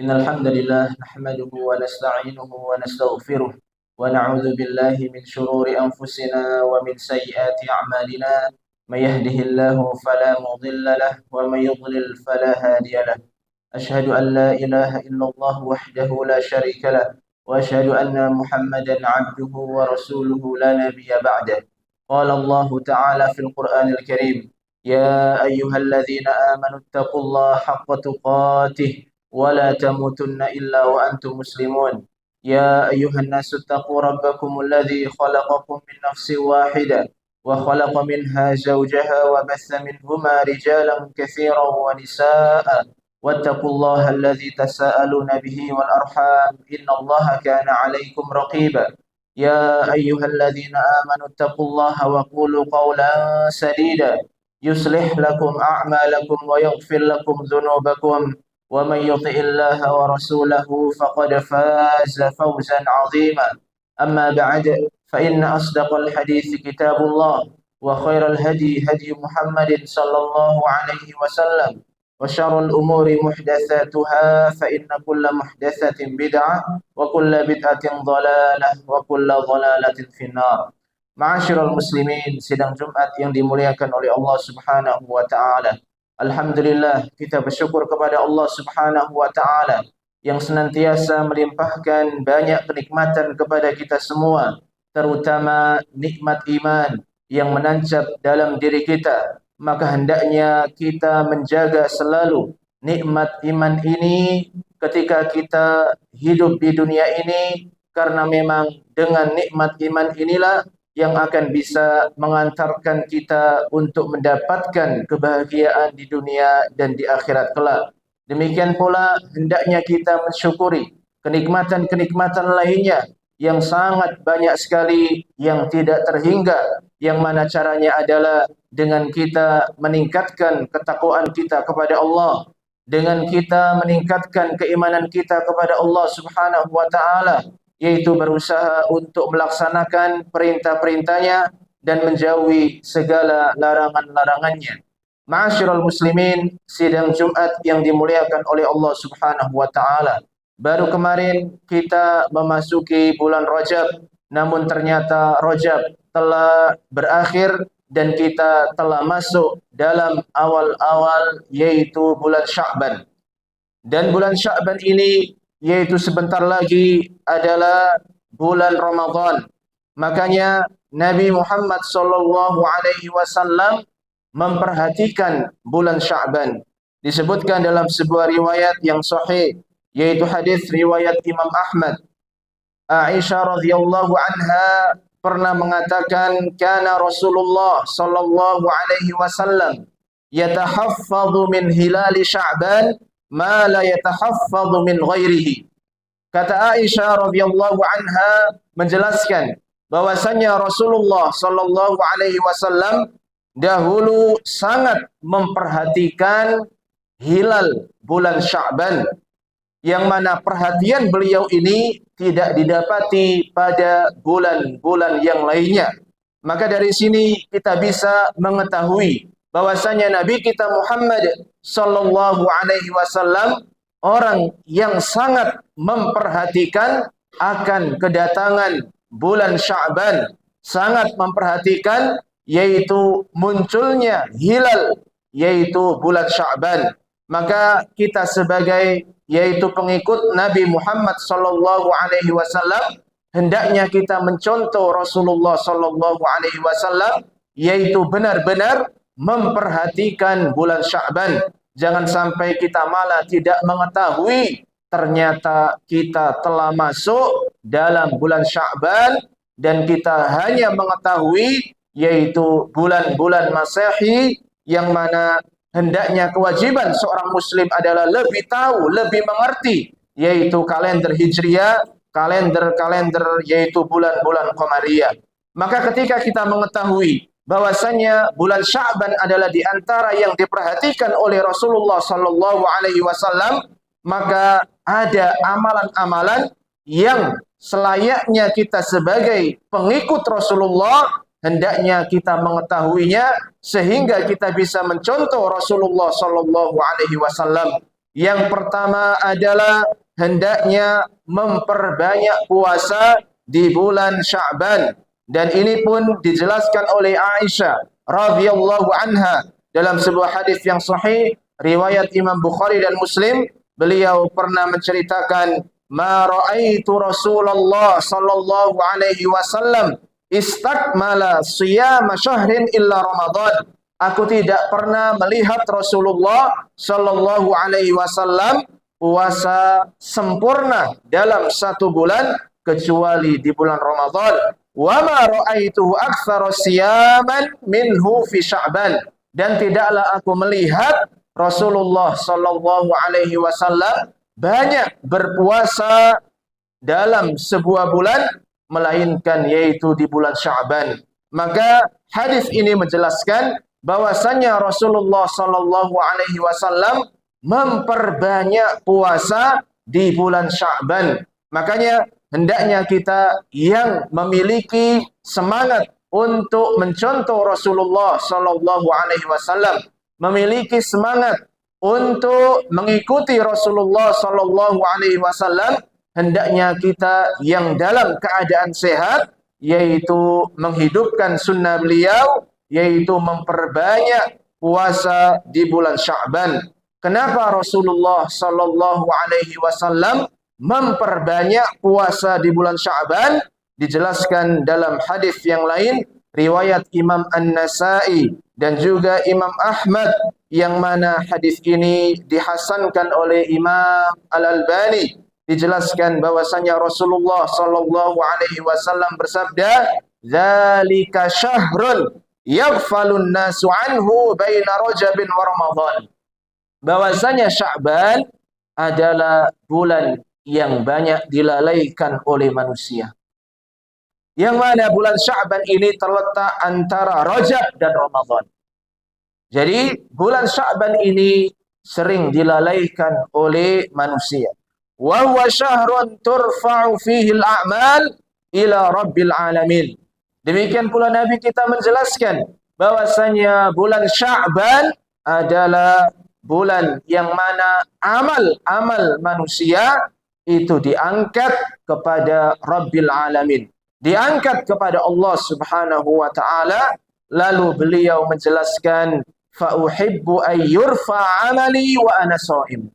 إن الحمد لله نحمده ونستعينه ونستغفره ونعوذ بالله من شرور أنفسنا ومن سيئات أعمالنا. من يهده الله فلا مضل له ومن يضلل فلا هادي له. أشهد أن لا إله إلا الله وحده لا شريك له، وأشهد أن محمدا عبده ورسوله لا نبي بعده. قال الله تعالى في القرآن الكريم: يا أيها الذين آمنوا اتقوا الله حق تقاته ولا تموتن إلا وأنتم مسلمون. يا أيها الناس اتقوا ربكم الذي خلقكم من نفس واحدة وخلق منها زوجها وبث منهما رجالا كثيرا ونساء، واتقوا الله الذي تساءلون به والأرحام إن الله كان عليكم رقيبا. يا أيها الذين آمنوا اتقوا الله وقولوا قولا سديدا يصلح لكم أعمالكم ويغفر لكم ذنوبكم، ومن يطع الله ورسوله فقد فاز فوزا عظيما. أما بعد، فإن أصدق الحديث كتاب الله، وخير الهدي هدي محمد صلى الله عليه وسلم، وشر الأمور محدثاتها، فإن كل محدثة بدعة وكل بدعة ضلالة وكل ضلالة في النار. Ma'asyiral muslimin, sidang Jumat yang dimuliakan oleh Allah Subhanahu wa taala. Alhamdulillah, kita bersyukur kepada Allah Subhanahu wa taala yang senantiasa melimpahkan banyak kenikmatan kepada kita semua, terutama nikmat iman yang menancap dalam diri kita. Maka hendaknya kita menjaga selalu nikmat iman ini ketika kita hidup di dunia ini, karena memang dengan nikmat iman inilah yang akan bisa mengantarkan kita untuk mendapatkan kebahagiaan di dunia dan di akhirat kelak. Demikian pula hendaknya kita mensyukuri kenikmatan-kenikmatan lainnya yang sangat banyak sekali yang tidak terhingga, yang mana caranya adalah dengan kita meningkatkan ketakwaan kita kepada Allah, dengan kita meningkatkan keimanan kita kepada Allah Subhanahu wa taala, yaitu berusaha untuk melaksanakan perintah-perintahnya dan menjauhi segala larangan-larangannya. Ma'asyiral muslimin, sidang Jumat yang dimuliakan oleh Allah Subhanahu wa taala. Baru kemarin kita memasuki bulan Rajab, namun ternyata Rajab telah berakhir dan kita telah masuk dalam awal-awal yaitu bulan Sya'ban. Dan bulan Sya'ban ini yaitu sebentar lagi adalah bulan Ramadan. Makanya Nabi Muhammad SAW memperhatikan bulan Sya'ban. Disebutkan dalam sebuah riwayat yang sahih, yaitu hadis riwayat Imam Ahmad. Aisyah radhiyallahu anha pernah mengatakan, kana Rasulullah sallallahu alaihi wasallam yatahaffadhu min hilali Sya'ban ma la yatahaffadhu min ghairihi. Kata Aisyah radhiyallahu anha menjelaskan bahwasanya Rasulullah sallallahu alaihi wasallam dahulu sangat memperhatikan hilal bulan Sya'ban, yang mana perhatian beliau ini tidak didapati pada bulan-bulan yang lainnya. Maka dari sini kita bisa mengetahui bahwasanya Nabi kita Muhammad sallallahu alaihi wasallam orang yang sangat memperhatikan akan kedatangan bulan Sya'ban, sangat memperhatikan yaitu munculnya hilal yaitu bulan Sya'ban. Maka kita sebagai yaitu pengikut Nabi Muhammad sallallahu alaihi wasallam hendaknya kita mencontoh Rasulullah sallallahu alaihi wasallam, yaitu benar-benar memperhatikan bulan Sya'ban. Jangan sampai kita malah tidak mengetahui ternyata kita telah masuk dalam bulan Sya'ban dan kita hanya mengetahui yaitu bulan-bulan Masehi, yang mana hendaknya kewajiban seorang muslim adalah lebih tahu, lebih mengerti yaitu kalender Hijriah, kalender yaitu bulan-bulan Qamariyah. Maka ketika kita mengetahui bahwasanya bulan Sya'ban adalah di antara yang diperhatikan oleh Rasulullah sallallahu alaihi wasallam, maka ada amalan-amalan yang selayaknya kita sebagai pengikut Rasulullah hendaknya kita mengetahuinya sehingga kita bisa mencontoh Rasulullah sallallahu alaihi wasallam. Yang pertama adalah hendaknya memperbanyak puasa di bulan Sya'ban, dan ini pun dijelaskan oleh Aisyah radhiyallahu anha dalam sebuah hadis yang sahih riwayat Imam Bukhari dan Muslim. Beliau pernah menceritakan, ma ra'aitu Rasulullah sallallahu alaihi wasallam istakmala siyama syahrin illa Ramadan. Aku tidak pernah melihat Rasulullah sallallahu alaihi wasallam puasa sempurna dalam satu bulan kecuali di bulan Ramadan. Wa ma ra'aituhu aktsara siyaman minhu fi Sya'ban. Dan tidaklah aku melihat Rasulullah sallallahu alaihi wasallam banyak berpuasa dalam sebuah bulan melainkan yaitu di bulan Sya'ban. Maka hadis ini menjelaskan bahwasanya Rasulullah sallallahu alaihi wasallam memperbanyak puasa di bulan Sya'ban. Makanya hendaknya kita yang memiliki semangat untuk mencontoh Rasulullah sallallahu alaihi wasallam, memiliki semangat untuk mengikuti Rasulullah sallallahu alaihi wasallam, hendaknya kita yang dalam keadaan sehat, yaitu menghidupkan sunnah beliau, yaitu memperbanyak puasa di bulan Sya'ban. Kenapa Rasulullah sallallahu alaihi wasallam memperbanyak puasa di bulan Sya'ban? Dijelaskan dalam hadis yang lain riwayat Imam An-Nasa'i dan juga Imam Ahmad, yang mana hadis ini dihasankan oleh Imam Al-Albani. Dijelaskan bahwasanya Rasulullah sallallahu alaihi wasallam bersabda, "Dzalika syahrun yaghfalun nasu anhu baina Rajabin wa Ramadan." Bahwasanya Sya'ban adalah bulan yang banyak dilalaikan oleh manusia. Yang mana bulan Sya'ban ini terletak antara Rajab dan Ramadan. Jadi bulan Sya'ban ini sering dilalaikan oleh manusia. Wa huwa syahrun turfa'u fihi al-a'mal ila rabbil alamin. Demikian pula Nabi kita menjelaskan bahwasanya bulan Sya'ban adalah bulan yang mana amal-amal manusia itu diangkat kepada Rabbil Alamin, diangkat kepada Allah Subhanahu wa taala. Lalu beliau menjelaskan, fa uhibbu ay yurfa amali wa ana shaim.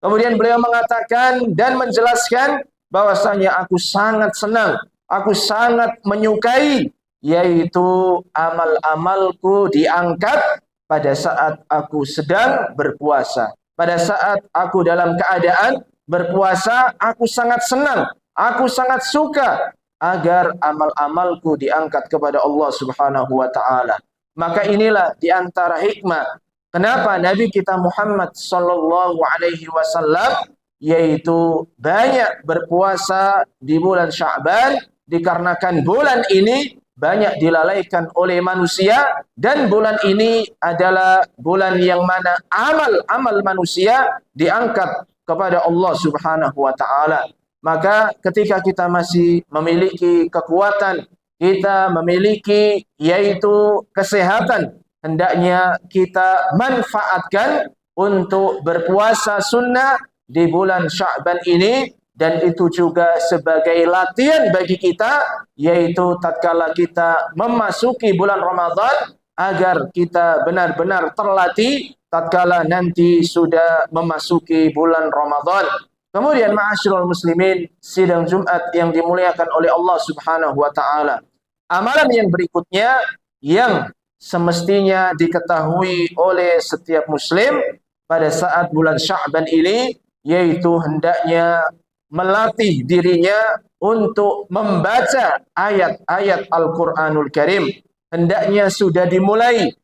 Kemudian beliau mengatakan dan menjelaskan bahwasanya aku sangat senang, aku sangat menyukai, yaitu amal-amalku diangkat pada saat aku sedang berpuasa. Pada saat aku dalam keadaan berpuasa, aku sangat senang, aku sangat suka agar amal-amalku diangkat kepada Allah Subhanahu wa taala. Maka inilah di antara hikmah kenapa Nabi kita Muhammad sallallahu alaihi wasallam yaitu banyak berpuasa di bulan Sya'ban, dikarenakan bulan ini banyak dilalaikan oleh manusia, dan bulan ini adalah bulan yang mana amal-amal manusia diangkat kepada Allah Subhanahu wa taala. Maka ketika kita masih memiliki kekuatan, kita memiliki yaitu kesehatan, hendaknya kita manfaatkan untuk berpuasa sunnah di bulan Sya'ban ini. Dan itu juga sebagai latihan bagi kita, yaitu tatkala kita memasuki bulan Ramadan, agar kita benar-benar terlatih tatkala nanti sudah memasuki bulan Ramadan. Kemudian ma'asyiral muslimin, sidang Jumat yang dimuliakan oleh Allah Subhanahu wa taala. Amalan yang berikutnya yang semestinya diketahui oleh setiap muslim pada saat bulan Sya'ban ini, yaitu hendaknya melatih dirinya untuk membaca ayat-ayat Al-Quranul Karim. Hendaknya sudah dimulai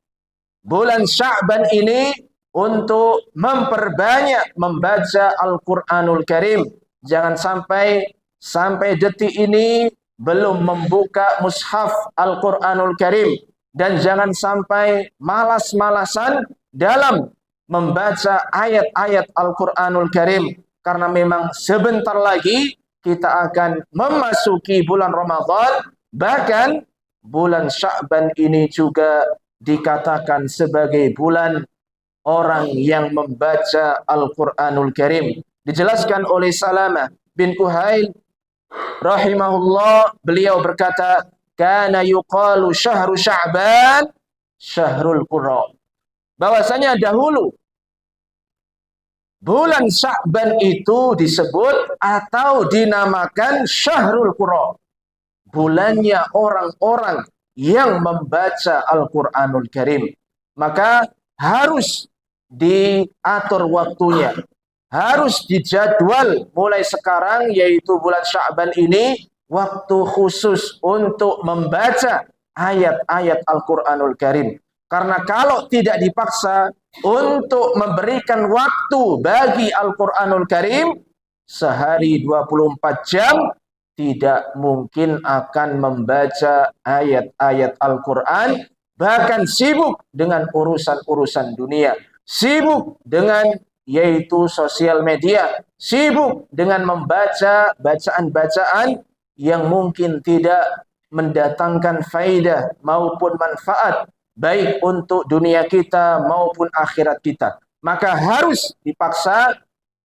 bulan Sya'ban ini untuk memperbanyak membaca Al-Quranul Karim. Jangan sampai detik ini belum membuka mushaf Al-Quranul Karim. Dan jangan sampai malas-malasan dalam membaca ayat-ayat Al-Quranul Karim. Karena memang sebentar lagi kita akan memasuki bulan Ramadan. Bahkan bulan Sya'ban ini juga dikatakan sebagai bulan orang yang membaca Al-Quranul Karim. Dijelaskan oleh Salamah bin Kuhail rahimahullah, beliau berkata, kana yuqalu syahru Sya'ban syahrul Qur'an. Bahwasanya dahulu bulan Sya'ban itu disebut atau dinamakan syahrul Qur'an, bulannya orang-orang yang membaca Al-Quranul Karim. Maka harus diatur waktunya, harus dijadwal mulai sekarang, yaitu bulan Sya'ban ini waktu khusus untuk membaca ayat-ayat Al-Quranul Karim. Karena kalau tidak dipaksa untuk memberikan waktu bagi Al-Quranul Karim, sehari 24 jam tidak mungkin akan membaca ayat-ayat Al-Quran, bahkan sibuk dengan urusan-urusan dunia, sibuk dengan yaitu sosial media, sibuk dengan membaca bacaan-bacaan yang mungkin tidak mendatangkan faidah maupun manfaat, baik untuk dunia kita maupun akhirat kita. Maka harus dipaksa,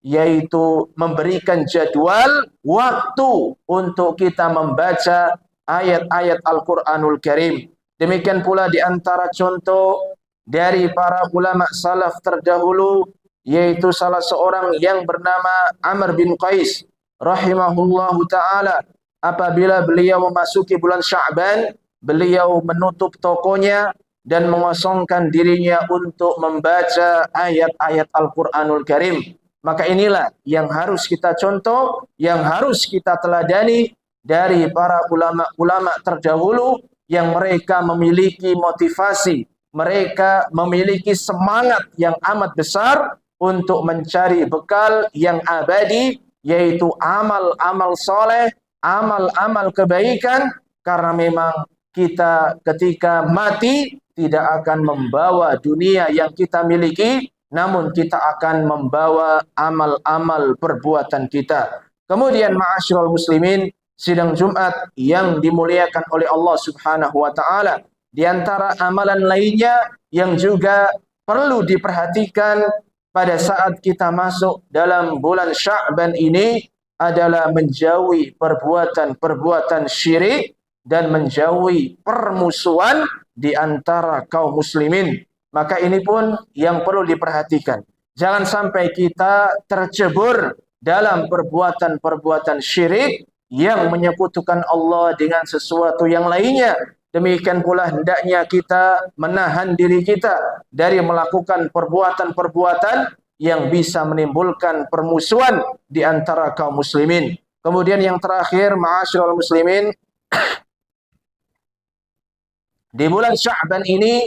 yaitu memberikan jadwal waktu untuk kita membaca ayat-ayat Al-Quranul Karim. Demikian pula di antara contoh dari para ulama salaf terdahulu, yaitu salah seorang yang bernama Amr bin Qais rahimahullahu ta'ala. Apabila beliau memasuki bulan Sya'ban, beliau menutup tokonya dan mengosongkan dirinya untuk membaca ayat-ayat Al-Quranul Karim. Maka inilah yang harus kita contoh, yang harus kita teladani dari para ulama-ulama terdahulu, yang mereka memiliki motivasi, mereka memiliki semangat yang amat besar untuk mencari bekal yang abadi, yaitu amal-amal soleh, amal-amal kebaikan, karena memang kita ketika mati tidak akan membawa dunia yang kita miliki, namun kita akan membawa amal-amal perbuatan kita. Kemudian ma'asyiral muslimin, sidang Jumat yang dimuliakan oleh Allah Subhanahu wa taala, di antara amalan lainnya yang juga perlu diperhatikan pada saat kita masuk dalam bulan Sya'ban ini adalah menjauhi perbuatan-perbuatan syirik dan menjauhi permusuhan di antara kaum muslimin. Maka ini pun yang perlu diperhatikan. Jangan sampai kita tercebur dalam perbuatan-perbuatan syirik yang menyekutukan Allah dengan sesuatu yang lainnya. Demikian pula hendaknya kita menahan diri kita dari melakukan perbuatan-perbuatan yang bisa menimbulkan permusuhan di antara kaum muslimin. Kemudian yang terakhir, ma'asyiral muslimin, di bulan Sya'ban ini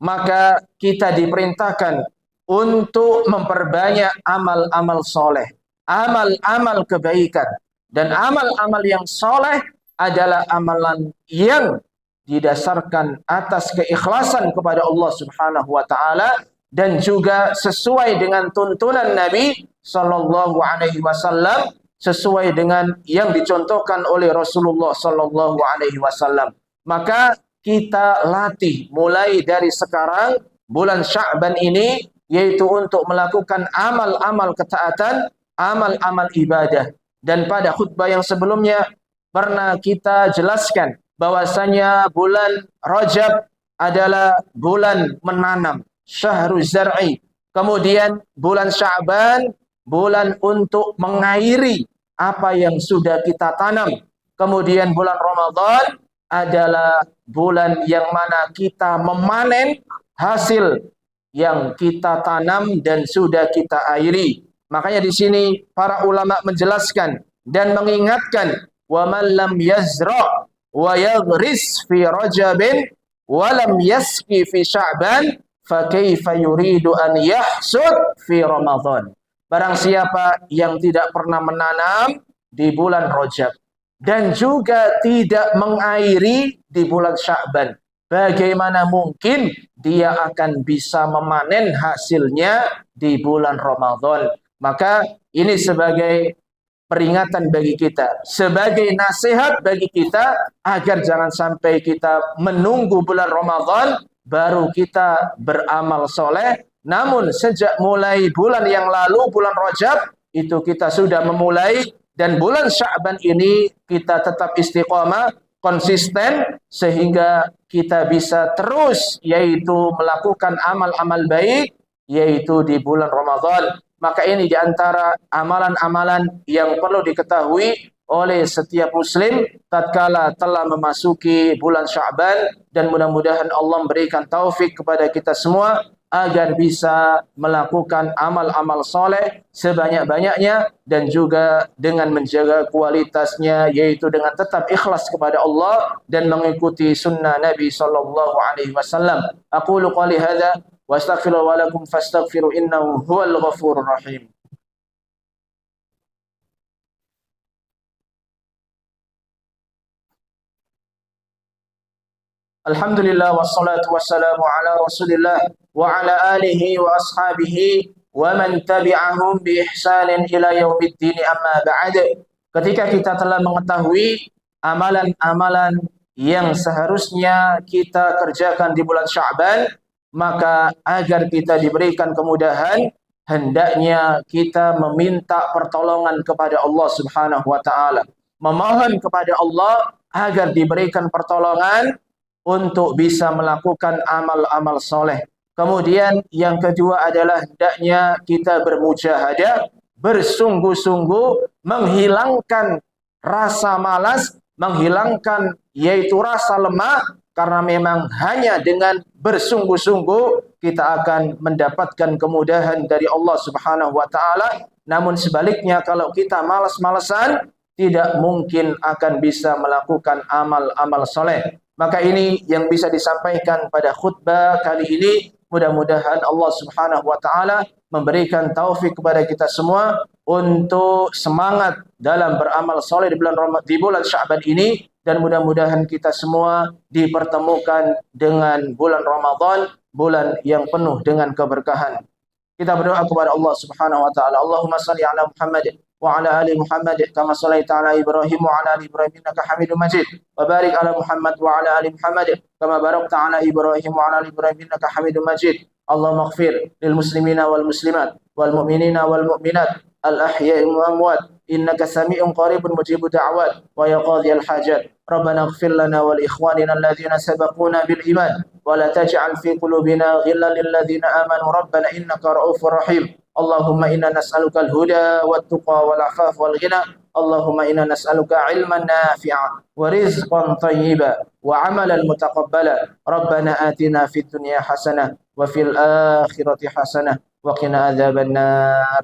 maka kita diperintahkan untuk memperbanyak amal-amal soleh, amal-amal kebaikan. Dan amal-amal yang soleh adalah amalan yang didasarkan atas keikhlasan kepada Allah Subhanahu wa taala dan juga sesuai dengan tuntunan Nabi sallallahu alaihi wasallam, sesuai dengan yang dicontohkan oleh Rasulullah sallallahu alaihi wasallam. Maka kita latih mulai dari sekarang bulan Sya'ban ini, yaitu untuk melakukan amal-amal ketaatan, amal-amal ibadah. Dan pada khutbah yang sebelumnya pernah kita jelaskan bahwasanya bulan Rajab adalah bulan menanam, syahrul zar'i. Kemudian bulan Sya'ban, bulan untuk mengairi apa yang sudah kita tanam. Kemudian bulan Ramadan adalah bulan yang mana kita memanen hasil yang kita tanam dan sudah kita airi. Makanya di sini para ulama menjelaskan dan mengingatkan, wa man lam yazra wa yaghris fi Rajabin wa lam yaski fi Sya'ban fa kaifa yuridu an yahsud fi Ramadan. Barang siapa yang tidak pernah menanam di bulan Rajab dan juga tidak mengairi di bulan Sya'ban, bagaimana mungkin dia akan bisa memanen hasilnya di bulan Ramadan? Maka ini sebagai peringatan bagi kita, sebagai nasihat bagi kita, agar jangan sampai kita menunggu bulan Ramadan baru kita beramal soleh, Namun sejak mulai bulan yang lalu, bulan Rajab, itu kita sudah memulai, dan bulan Sya'ban ini kita tetap istiqamah, konsisten, sehingga kita bisa terus yaitu melakukan amal-amal baik, yaitu di bulan Ramadan. Maka ini diantara amalan-amalan yang perlu diketahui oleh setiap muslim tatkala telah memasuki bulan Sya'ban, dan mudah-mudahan Allah memberikan taufik kepada kita semua agar bisa melakukan amal-amal soleh sebanyak-banyaknya, dan juga dengan menjaga kualitasnya, yaitu dengan tetap ikhlas kepada Allah dan mengikuti sunnah Nabi sallallahu alaihi wasallam. Aqulu qali hadza wa astaghfiru wa lakum fastaghfiru innahu huwal ghafurur rahim. Alhamdulillah wassalatu wassalamu ala Rasulillah wa ala alihi wa ashabihi wa man tabi'ahum bi ihsanin ila yaumiddin, amma ba'd. Ketika kita telah mengetahui amalan-amalan yang seharusnya kita kerjakan di bulan Sya'ban, maka agar kita diberikan kemudahan, hendaknya kita meminta pertolongan kepada Allah Subhanahu wa taala, memohon kepada Allah agar diberikan pertolongan untuk bisa melakukan amal-amal soleh. Kemudian yang kedua adalah hendaknya kita bermujahadah, bersungguh-sungguh menghilangkan rasa malas, menghilangkan yaitu rasa lemah, karena memang hanya dengan bersungguh-sungguh kita akan mendapatkan kemudahan dari Allah Subhanahu wa taala. Namun sebaliknya, kalau kita malas-malasan, tidak mungkin akan bisa melakukan amal-amal soleh. Maka ini yang bisa disampaikan pada khutbah kali ini. Mudah-mudahan Allah Subhanahu wa taala memberikan taufik kepada kita semua untuk semangat dalam beramal soleh di bulan Sya'ban ini, dan mudah-mudahan kita semua dipertemukan dengan bulan Ramadan, bulan yang penuh dengan keberkahan. Kita berdoa kepada Allah Subhanahu wa taala. Allahumma shalli ala Muhammad wa ala ali Muhammad kama shallaita ala Ibrahim wa ala ali Ibrahim innaka Hamidum Majid. Wa barik ala Muhammad wa ala ali Muhammad kama barakta ala Ibrahim wa ala ali Ibrahim innaka Hamidum Majid. Allahumma ighfir lil muslimina wal muslimat wal mu'minina wal mu'minat al ahya'i wal amwat innaka sami'un qaribun mujibud da'wat wa ya qadhiyal hajat. Rabbana ighfir lana wa li ikhwanina alladhina sabaquna bil iman wa la taj'al fi qulubina ghillan lil ladzina amanu rabbana innaka ra'ufur rahim. Allahumma inna nas'aluka al-huda wat-tuqa wal-'afaf wal-ghina. Allahumma inna nas'aluka 'ilman nafi'a wa rizqan thayyiba wa 'amalan mutaqabbala. Rabbana atina fid dunya hasanah wa fil akhirati hasanah wa qina adzabannar.